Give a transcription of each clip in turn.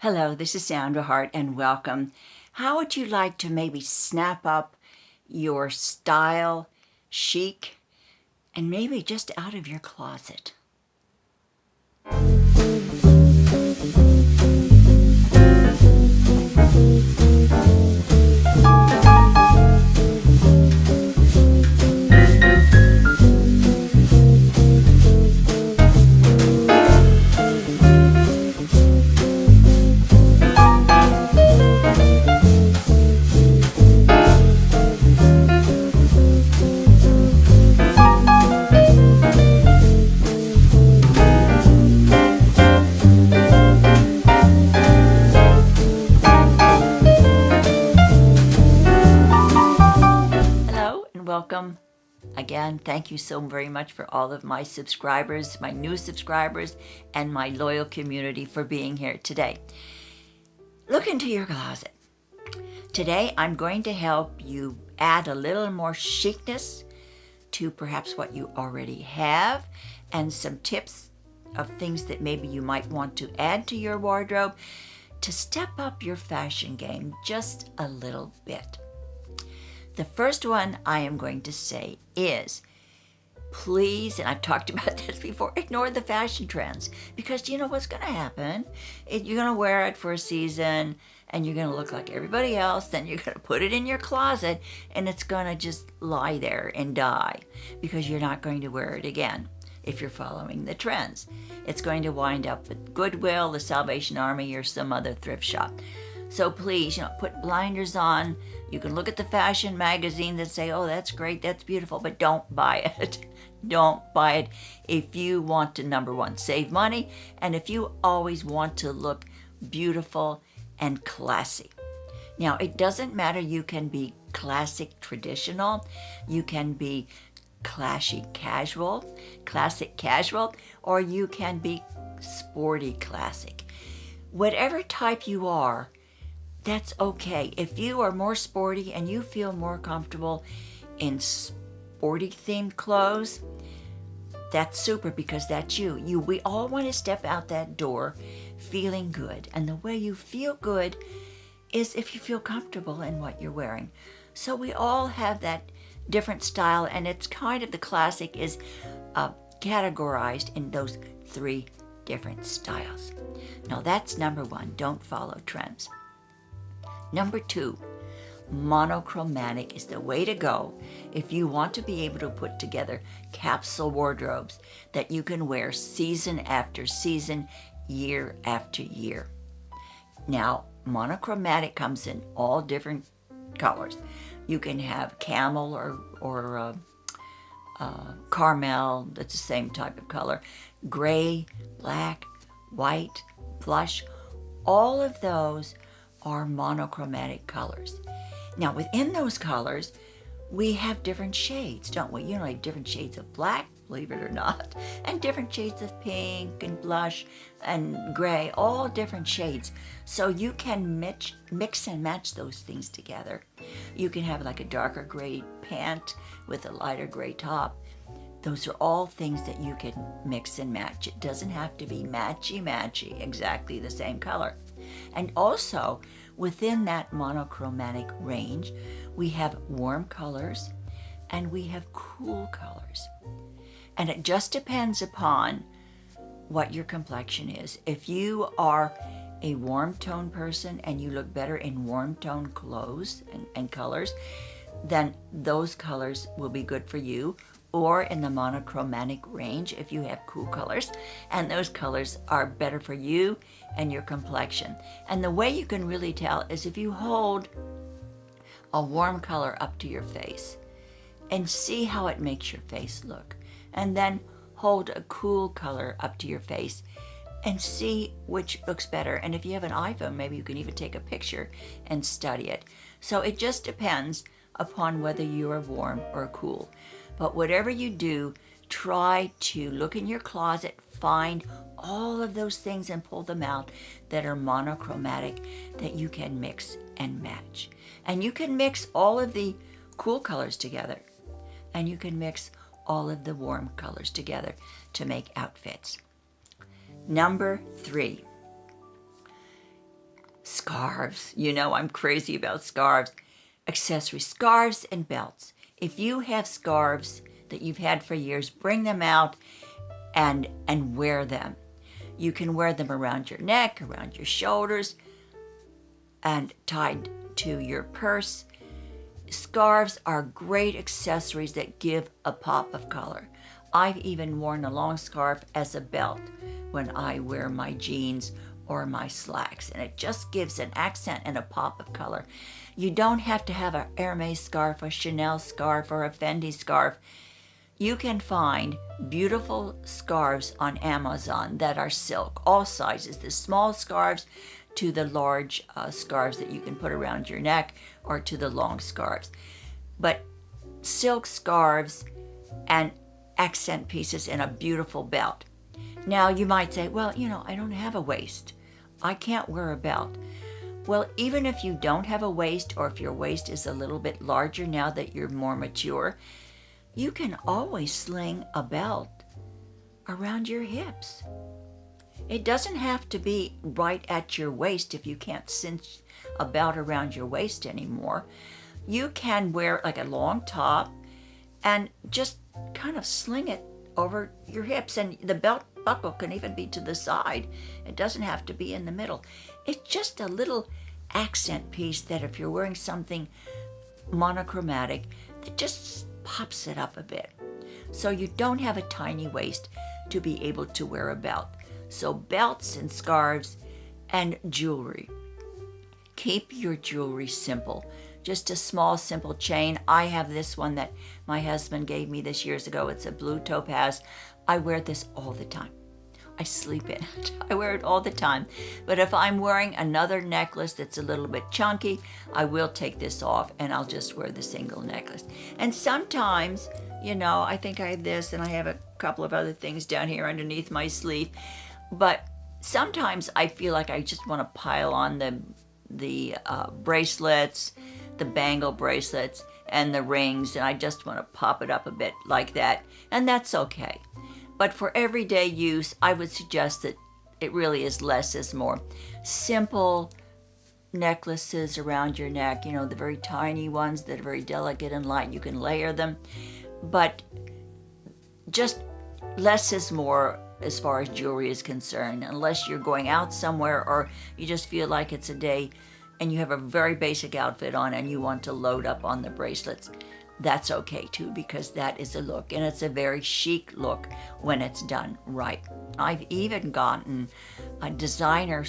Hello, this is Sandra Hart and welcome. How would you like to maybe snap up your style, chic, and maybe just out of your closet? Hello and welcome. Again, thank you so very much for all of my subscribers, my new subscribers, and my loyal community for being here today. Look into your closet. Today, I'm going to help you add a little more chicness to perhaps what you already have and some tips of things that maybe you might want to add to your wardrobe to step up your fashion game just a little bit. The first one I am going to say is, please, and I've talked about this before, ignore the fashion trends, because you know what's going to happen? You're going to wear it for a season and you're going to look like everybody else, then you're going to put it in your closet and it's going to just lie there and die because you're not going to wear it again if you're following the trends. It's going to wind up at Goodwill, the Salvation Army, or some other thrift shop. So please, put blinders on. You can look at the fashion magazine that say, oh, that's great, that's beautiful, but don't buy it. Don't buy it if you want to, number one, save money, and if you always want to look beautiful and classy. Now, it doesn't matter. You can be classic traditional. You can be classic casual, or you can be sporty classic. Whatever type you are, that's okay. If you are more sporty and you feel more comfortable in sporty themed clothes, that's super because that's you. We all want to step out that door feeling good. And the way you feel good is if you feel comfortable in what you're wearing. So we all have that different style, and it's kind of the classic is categorized in those three different styles. Now that's number one. Don't follow trends. Number two, monochromatic is the way to go if you want to be able to put together capsule wardrobes that you can wear season after season, year after year. Now, monochromatic comes in all different colors. You can have camel or caramel, that's the same type of color, gray, black, white, blush, all of those are monochromatic colors. Now, within those colors, we have different shades, don't we? Like different shades of black, believe it or not, and different shades of pink and blush and gray, all different shades. So you can mix and match those things together. You can have like a darker gray pant with a lighter gray top. Those are all things that you can mix and match. It doesn't have to be matchy, exactly the same color. And also, within that monochromatic range, we have warm colors and we have cool colors. And it just depends upon what your complexion is. If you are a warm tone person and you look better in warm tone clothes and colors, then those colors will be good for you. Or in the monochromatic range, if you have cool colors, and those colors are better for you and your complexion. And the way you can really tell is if you hold a warm color up to your face and see how it makes your face look. And then hold a cool color up to your face and see which looks better. And if you have an iPhone, maybe you can even take a picture and study it. So it just depends upon whether you are warm or cool. But whatever you do, try to look in your closet, find all of those things and pull them out that are monochromatic that you can mix and match. And you can mix all of the cool colors together, and you can mix all of the warm colors together to make outfits. Number 3, Scarves. You know I'm crazy about scarves. Accessories, scarves and belts. If you have scarves that you've had for years, bring them out and wear them. You can wear them around your neck, around your shoulders, and tied to your purse. Scarves are great accessories that give a pop of color. I've even worn a long scarf as a belt when I wear my jeans or my slacks, and it just gives an accent and a pop of color. You don't have to have an Hermes scarf, a Chanel scarf, or a Fendi scarf. You can find beautiful scarves on Amazon that are silk, all sizes, the small scarves to the large scarves that you can put around your neck, or to the long scarves. But silk scarves and accent pieces and a beautiful belt. Now you might say, well, I don't have a waist. I can't wear a belt. Well, even if you don't have a waist, or if your waist is a little bit larger now that you're more mature, you can always sling a belt around your hips. It doesn't have to be right at your waist if you can't cinch a belt around your waist anymore. You can wear like a long top and just kind of sling it over your hips, and the belt buckle can even be to the side. It doesn't have to be in the middle. It's just a little accent piece that if you're wearing something monochromatic, that just pops it up a bit. So you don't have a tiny waist to be able to wear a belt. So belts and scarves and jewelry. Keep your jewelry simple. Just a small, simple chain. I have this one that my husband gave me this years ago. It's a blue topaz. I wear this all the time. I sleep in it. I wear it all the time. But if I'm wearing another necklace that's a little bit chunky, I will take this off and I'll just wear the single necklace. And sometimes, I think I have this and I have a couple of other things down here underneath my sleeve. But sometimes I feel like I just want to pile on the bracelets, the bangle bracelets, and the rings, and I just want to pop it up a bit like that, and that's okay. But for everyday use, I would suggest that it really is less is more. Simple necklaces around your neck, the very tiny ones that are very delicate and light, you can layer them, but just less is more as far as jewelry is concerned, unless you're going out somewhere or you just feel like it's a day and you have a very basic outfit on and you want to load up on the bracelets. That's okay too, because that is a look, and it's a very chic look when it's done right. I've even gotten a designer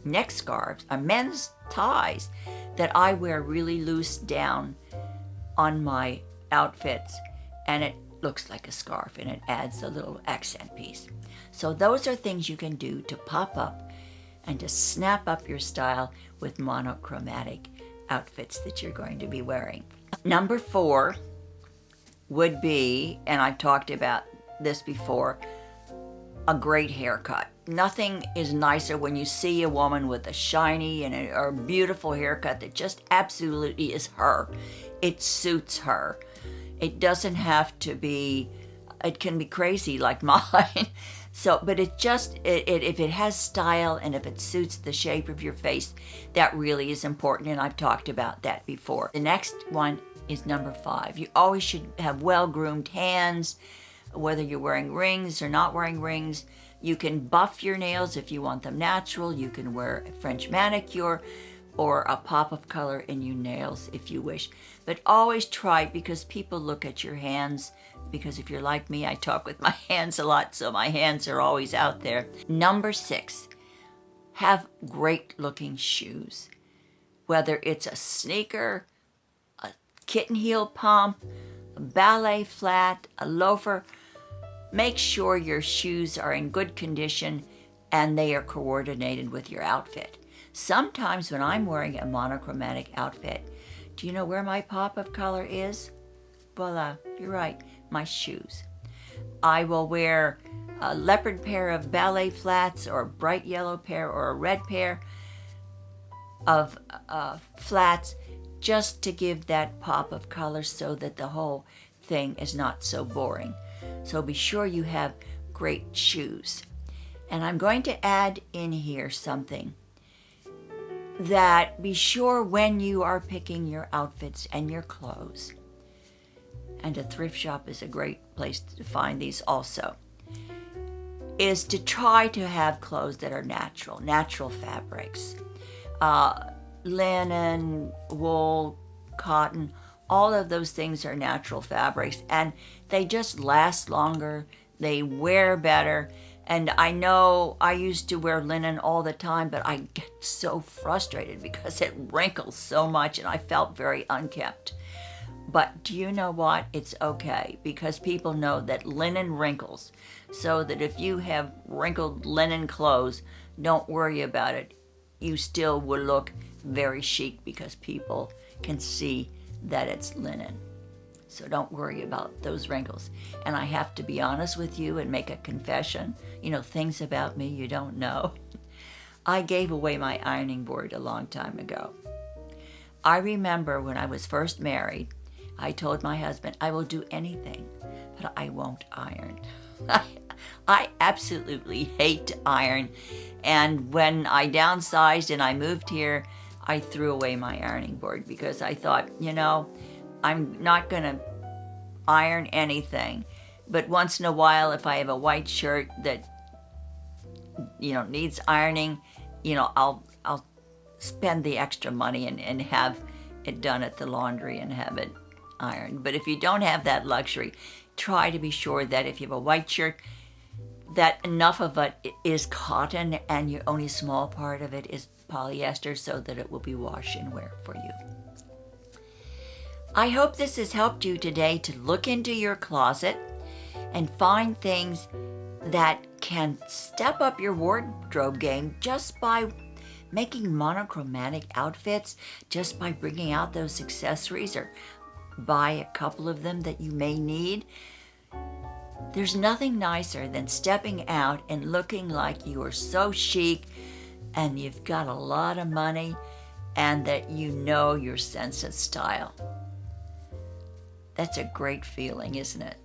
neck scarves, men's ties that I wear really loose down on my outfits, and it looks like a scarf and it adds a little accent piece. So those are things you can do to pop up and to snap up your style with monochromatic outfits that you're going to be wearing. Number 4 would be, and I've talked about this before, a great haircut. Nothing is nicer when you see a woman with a shiny and a beautiful haircut that just absolutely is her. It suits her. It doesn't have to be, it can be crazy like mine. So, but if it has style and if it suits the shape of your face, that really is important, and I've talked about that before. The next one is number 5. You always should have well-groomed hands, whether you're wearing rings or not wearing rings. You can buff your nails if you want them natural. You can wear a French manicure or a pop of color in your nails if you wish. But always try, because people look at your hands, because if you're like me, I talk with my hands a lot, so my hands are always out there. Number 6, have great looking shoes. Whether it's a sneaker, a kitten heel pump, a ballet flat, a loafer, make sure your shoes are in good condition and they are coordinated with your outfit. Sometimes when I'm wearing a monochromatic outfit, do you know where my pop of color is? Voila, you're right, my shoes. I will wear a leopard pair of ballet flats, or a bright yellow pair, or a red pair of flats, just to give that pop of color so that the whole thing is not so boring. So be sure you have great shoes. And I'm going to add in here something. that be sure when you are picking your outfits and your clothes, and a thrift shop is a great place to find these also, is to try to have clothes that are natural fabrics. Linen, wool, cotton, all of those things are natural fabrics, and they just last longer, they wear better. And I know I used to wear linen all the time, but I get so frustrated because it wrinkles so much and I felt very unkempt. But do you know what? It's okay, because people know that linen wrinkles. So that if you have wrinkled linen clothes, don't worry about it. You still will look very chic because people can see that it's linen. So don't worry about those wrinkles. And I have to be honest with you and make a confession. Things about me you don't know. I gave away my ironing board a long time ago. I remember when I was first married, I told my husband, I will do anything, but I won't iron. I absolutely hate to iron. And when I downsized and I moved here, I threw away my ironing board because I thought, I'm not going to iron anything. But once in a while, if I have a white shirt that, needs ironing, I'll spend the extra money and have it done at the laundry and have it ironed. But if you don't have that luxury, try to be sure that if you have a white shirt, that enough of it is cotton and only a small part of it is polyester so that it will be wash and wear for you. I hope this has helped you today to look into your closet and find things that can step up your wardrobe game just by making monochromatic outfits, just by bringing out those accessories, or buy a couple of them that you may need. There's nothing nicer than stepping out and looking like you are so chic and you've got a lot of money and that you know your sense of style. That's a great feeling, isn't it?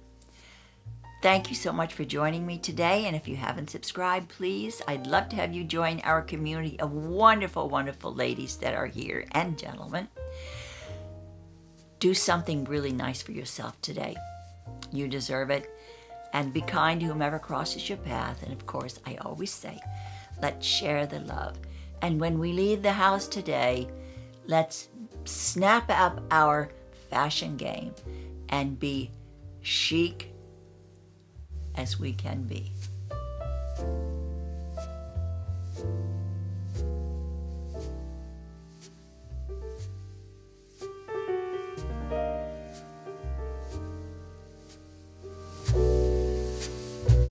Thank you so much for joining me today. And if you haven't subscribed, please, I'd love to have you join our community of wonderful, wonderful ladies that are here, and gentlemen. Do something really nice for yourself today. You deserve it. And be kind to whomever crosses your path. And of course, I always say, let's share the love. And when we leave the house today, let's snap up our fashion game and be chic as we can be.